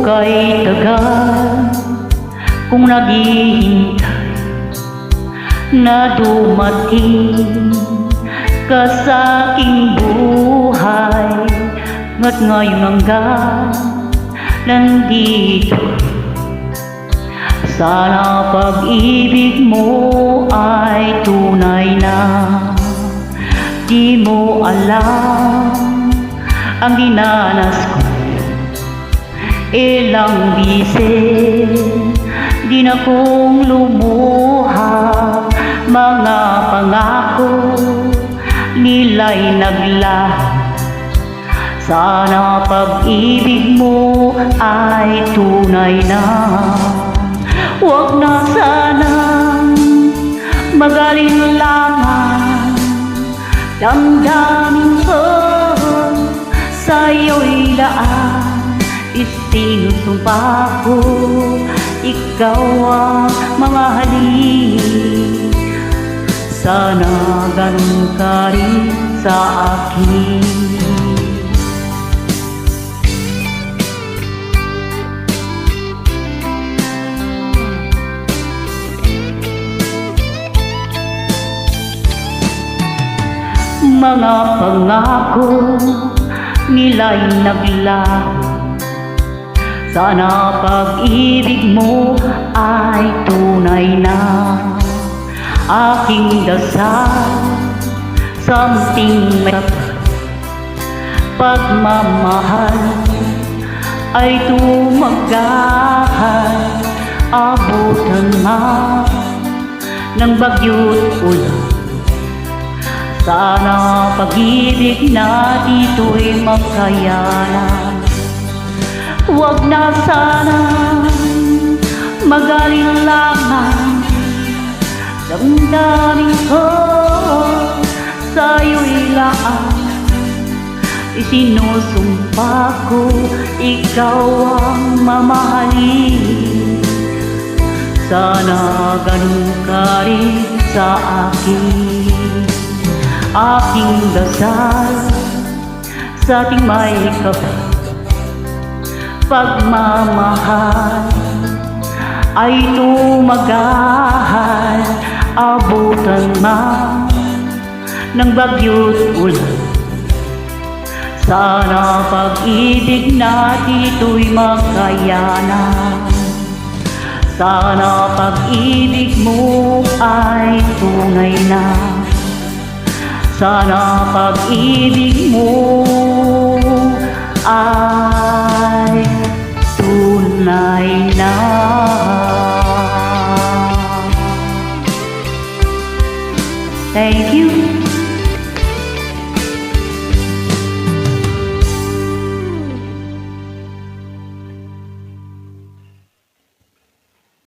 kay tagal kung naghihintay na dumating ka sa aking buhay. Nga't ngayon hanggang nandito, sana pag-ibig mo ay tunay na. Di mo alam ang dinanas ko, ilang bisis din akong lumuha. Mga pangako nila'y naglaho, sana pag-ibig mo ay tunay na. Huwag na sanang mag-alinlangan, damdamin ko sa'yo'y laan. Isinusumpa ko, ikaw ang mamahalin. Sana ganun ka rin sa akin. Mga pangako nila'y naglaho, sana pag-ibig mo ay tunay na. Aking dasal sa munting may pagmamahal ay tumagahal. Abutan man ng bagyo't ulan, sana pag-ibig na dito'y makayanan. Huwag na sana mag-alinlangan, damdamin ko sa'yo'y laan. Isinusumpa ko, ikaw ang mamahalin. Sana ganun ka rin sa akin. Aking dasal sa ating may kapal, pagmamahal ay tumagahal. Abutan man ng bagyo't ulan, sana pag-ibig na dito'y makayanan. Sana pag-ibig mo ay tunay na. Sana pag-ibig mo ay tunay na.